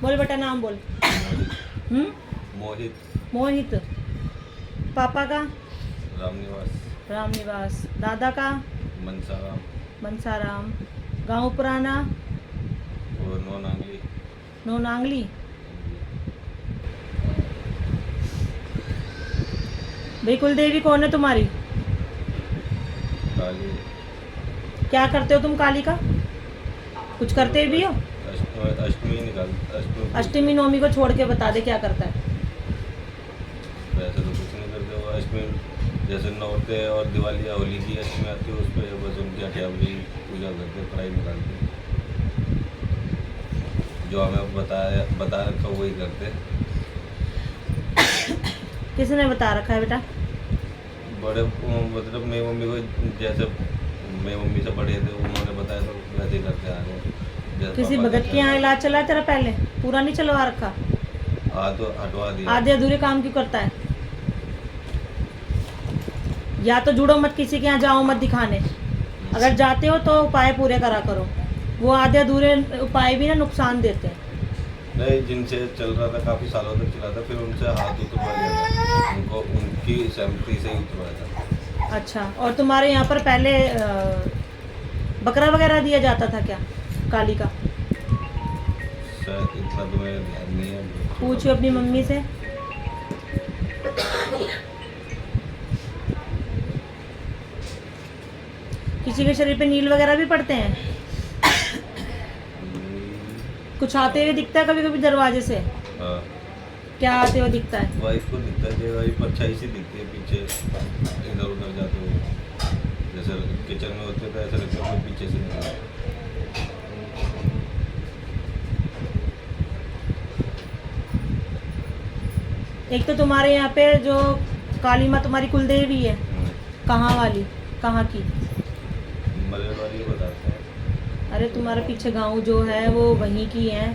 बोल बेटा नाम बोल। मोहित। मोहित। पापा का? रामनिवास। रामनिवास। दादा का? मनसाराम। मनसाराम। गांव पुराना? और नौनांगली। नौनांगली। भाई कुलदेवी कौन है तुम्हारी? काली। क्या करते हो तुम काली का? कुछ करते भी हो? अष्टमी निकाल। अष्टमी नवमी को छोड़ के बता दे क्या करता है। वैसे तो कुछ नहीं करते वो अष्टमी, जैसे नौते और दिवाली या होली की अष्टमी आती है उस पर बस उनकी अठ्यावली पूजा करते, पढ़ाई निकालते, जो हमें बता रखा वही करते। किसने बता रखा है बेटा? बड़े मतलब मेरी मम्मी को, जैसे मेरी मम्मी से बड़े थे उन्होंने बताया तो वैसे ही करते आ रहे हैं। किसी भगत के यहाँ इलाज चला है तेरा पहले? पूरा नहीं चलवा रखा? तो हटवा दिया। आधे अधूरे काम क्यों करता है? या तो जुड़ो मत किसी के यहाँ, जाओ मत दिखाने। अगर जाते हो तो उपाय पूरे करा करो। वो आधे अधूरे उपाय भी ना नुकसान देते हैं। नहीं, जिनसे चल रहा था काफ़ी सालों तक चला था, फिर उनसे हाथ उतरवा लिया था, उनको उनकी सहमति से ही उतरवाया था। अच्छा, और तुम्हारे यहाँ पर पहले बकरा वगैरह दिया जाता था क्या काली का? शायद इतना तो मेरा ध्यान नहीं है। पूछो अपनी मम्मी से। किसी के शरीर पे नील वगैरह भी पड़ते हैं? कुछ आते हुए दिखता है कभी कभी दरवाजे से? हाँ। क्या आते हुए दिखता है? वाइफ को दिखता है, वाइफ अच्छाई सी दिखती है पीछे इधर उधर जाते हुए, जैसे किचन में होते तो ऐसा लगता है कोई पीछे से निकला। एक तो तुम्हारे यहाँ पे जो काली माँ तुम्हारी कुलदेवी है, कहाँ वाली, कहाँ की? मलर वाली बताते हैं। अरे तुम्हारे पीछे गांव जो है वो वहीं की है,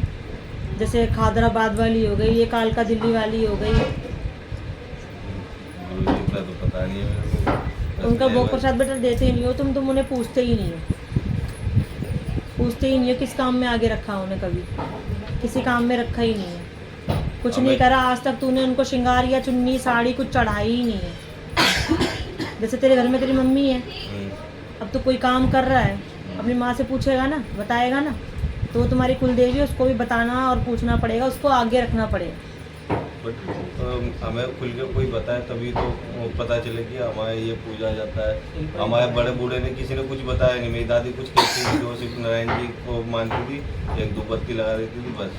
जैसे खादराबाद वाली हो गई, ये कालका दिल्ली वाली हो गई। इतना तो पता नहीं है मेरे को। उनका भोग प्रसाद बेटा देते ही नहीं हो तुम उन्हें पूछते ही नहीं हो। पूछते ही नहीं हो किस काम में आगे रखा उन्हें, कभी किसी काम में रखा ही नहीं है। कुछ नहीं करा आज तक तूने उनको श्रृंगार या चुन्नी साड़ी कुछ चढ़ाई ही नहीं है। जैसे तेरे घर में तेरी मम्मी है, अब तो कोई काम कर रहा है, अपनी माँ से पूछेगा ना, बताएगा ना, तो वो तुम्हारी कुलदेवी, उसको भी बताना और पूछना पड़ेगा, उसको आगे रखना पड़ेगा। बट हमें खुल के कोई बताए तभी तो पता चले कि हमारे ये पूजा जाता है। हमारे बड़े बूढ़े ने किसी ने कुछ बताया नहीं। मेरी दादी कुछ कहती थी, जो सिर्फ नारायण जी को मानती थी, एक दो बत्ती लगा देती थी बस।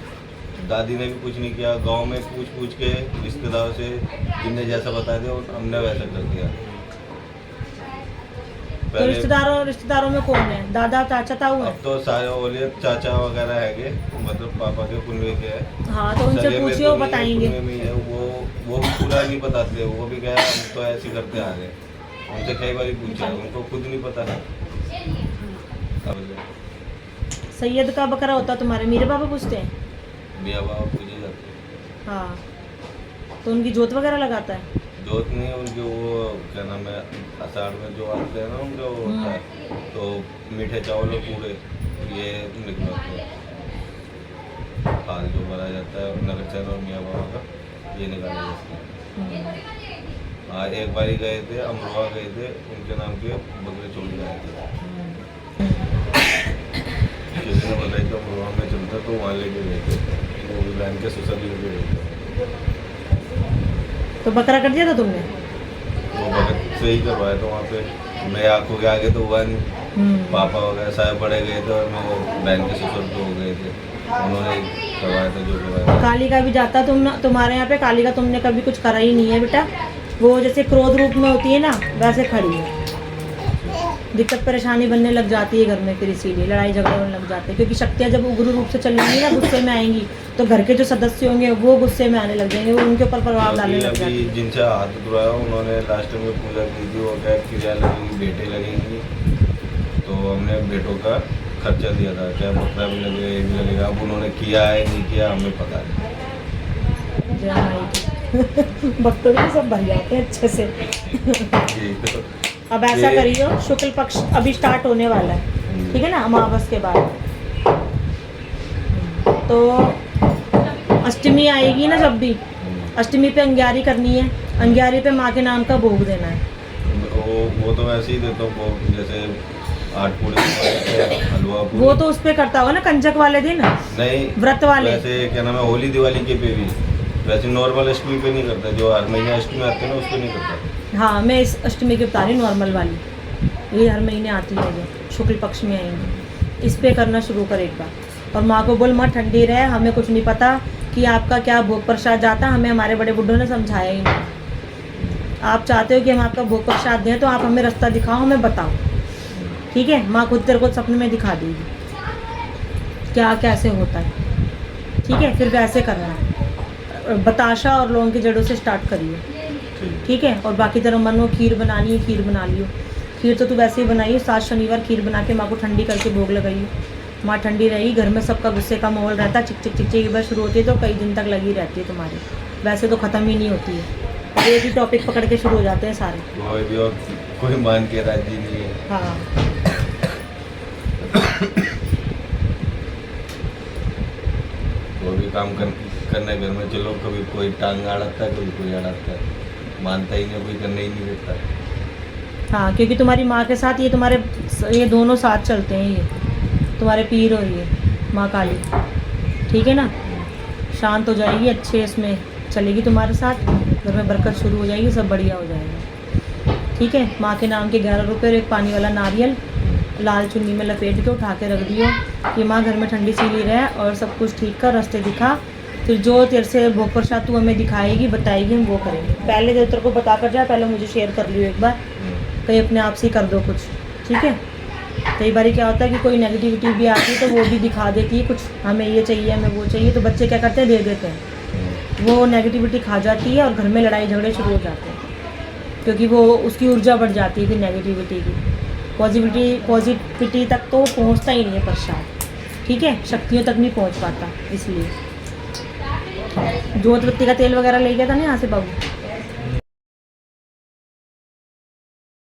दादी ने भी कुछ नहीं किया। गांव में पूछ के रिश्तेदारों से जिनने जैसा बता दिया हमने वैसा कर दिया। तो रिश्तेदारों में कौन है? दादा चाचा ताऊ है? अब तो सारे बोले चाचा वगैरह है, मतलब पापा के कुनवे के हैं। हाँ, तो उनसे पूछिए, वो बताएंगे। वो भी पूरा नहीं बताते, वो भी गया हम तो ऐसे करते आ गए। उनसे कई बार पूछा, उनको खुद नहीं पता है। सैयद का बकरा होता तुम्हारे मेरे पापा पूछते हैं? मियाँ बाबा पूजे जाते हैं। हाँ, तो उनकी जोत वगैरह लगाता है? जोत नहीं है उनके, वो क्या नाम है, आषाढ़ में जो आते हैं ना उनका वो होता है, तो मीठे चावल और पूरे ये निकलते हैं। हाल जो भरा जाता है नगर चैन और मियाँ बाबा का, ये निकाला जाता है। हाँ, एक बार ही गए थे, अमरोहा गए थे, उनके नाम के बकरे छोड़ के आए थे। किसी ने बताया कि अमरोहा में चलता तो वहाँ लेके गए थे, वो भी बहन के ससुर लेके गए थे। तो बकरा कर दिया था तुमने? वो भगत से ही करवाया था वहाँ पे। मेरे आंखों के आगे तो हुआ नहीं। पापा वगैरह सारे बड़े गए थे और मैं बहन के ससुर तो हो गए थे, उन्होंने करवाया था जो करवाया। काली का भी जाता तुम्हारे यहाँ पे? काली का तुमने कभी कुछ करा ही नहीं है बेटा। वो जैसे क्रोध रूप में होती है ना, वैसे खड़ी है। दिक्कत परेशानी बनने लग जाती है घर में, फिर इसीलिए लड़ाई झगड़े होने लग जाते हैं, क्योंकि शक्तियाँ जब उग्र रूप से चलेंगी ना, गुस्से में आएंगी, तो घर के जो सदस्य होंगे वो गुस्से में आने लग जाएंगे, वो उनके ऊपर प्रभाव डालने लग जाएंगे। जिनसे हाथ धुलाया उन्होंने लास्ट में पूजा की थी, वो क्या क्रिया लगेगी, बेटे लगेंगी, तो हमने बेटों का खर्चा दिया था, क्या बकरा भी लगेगा, ये भी लगेगा। अब उन्होंने किया है नहीं किया हमें पता नहीं। भक्तों भी सब भर जाते हैं अच्छे से। अब ऐसा करियो, शुक्ल पक्ष अभी स्टार्ट होने वाला है, ठीक है ना, अमावस के बाद, तो अष्टमी आएगी ना जब भी, अष्टमी पे अंग्यारी करनी है, अंग्यारी पे माँ के नाम का भोग देना है। वो तो वैसे ही देता हूँ, जैसे 8 पूड़े हलवा पूड़ी। वो तो उस पे करता होगा ना कंजक वाले दिन, नहीं, व्रत वाले। वैसे क्या नाम है, होली दिवाली के पे भी, वैसे नॉर्मल अष्टमी पे नहीं करता, जो हर महीने अष्टमी आते हैं ना उस पे नहीं करता। हाँ, मैं इस अष्टमी की बता रही हूँ, नॉर्मल वाली, ये हर महीने आती है जो शुक्ल पक्ष में आएंगी, इस पे करना शुरू कर एक बार। और माँ को बोल माँ ठंडी रहे, हमें कुछ नहीं पता कि आपका क्या भोग प्रसाद जाता, हमें हमारे बड़े बुड्ढों ने समझाया ही नहीं। आप चाहते हो कि हम आपका भोग प्रसाद दें तो आप हमें रास्ता दिखाओ, हमें बताओ, ठीक है। माँ खुद तेरे को सपने में दिखा देगी क्या कैसे होता है, ठीक है। फिर वैसे करना है, बताशा और लौंग की जड़ों से स्टार्ट करिए, ठीक है। और बाकी तेरा मन हो खीर बनानी है, खीर बना लियो। खीर तो तू वैसे ही बनाइए, 7 शनिवार खीर बना के माँ को ठंडी करके भोग लगाइए। माँ ठंडी रहेगी, घर में सबका गुस्से का माहौल रहता है, चिक चिक चिक चिक एक बार शुरू होती है तो कई दिन तक लगी रहती है तुम्हारी, वैसे तो ख़त्म ही नहीं होती है, और एक ही टॉपिक पकड़ के शुरू हो जाते हैं सारे। कोई भी और कोई मान के राजी नहीं है। हाँ, कोई भी काम करने घर में, चलो कभी कोई टांग अड़ाता है, कभी कोई अड़ाता है, मानता ही नहीं, कोई करने ही नहीं देता। हाँ, क्योंकि तुम्हारी माँ के साथ ये दोनों साथ चलते हैं, ये तुम्हारे पीर और ये माँ काली, ठीक है ना। शांत हो जाएगी, अच्छे इसमें चलेगी तुम्हारे साथ, घर में बरकत शुरू हो जाएगी, सब बढ़िया हो जाएगा, ठीक है। माँ के नाम के 11 रुपये और एक पानी वाला नारियल लाल चुन्नी में लपेट के उठा के रख दियो कि माँ घर में ठंडी सीली रहे और सब कुछ ठीक कर, रास्ते दिखा। फिर जो तेरे से भोग प्रसाद तू हमें दिखाएगी, बताएगी, हम वो करेंगे। पहले जो तेरे को बता कर जाए, पहले मुझे शेयर कर लियो एक बार, कहीं अपने आप से ही कर दो कुछ, ठीक है। कई बार क्या होता है कि कोई नेगेटिविटी भी आती है तो वो भी दिखा देती है कुछ, हमें ये चाहिए, हमें वो चाहिए, तो बच्चे क्या करते हैं, दे देते हैं, वो नेगेटिविटी खा जाती है और घर में लड़ाई झगड़े शुरू हो जाते हैं, क्योंकि वो उसकी ऊर्जा बढ़ जाती है फिर नेगेटिविटी की। पॉजिटिविटी तक तो पहुंचता ही नहीं है प्रसाद, ठीक है, शक्तियों तक नहीं पहुंच पाता। इसलिए जोत बत्ती का तेल वगैरह ले गया था ना यहाँ से बाबू,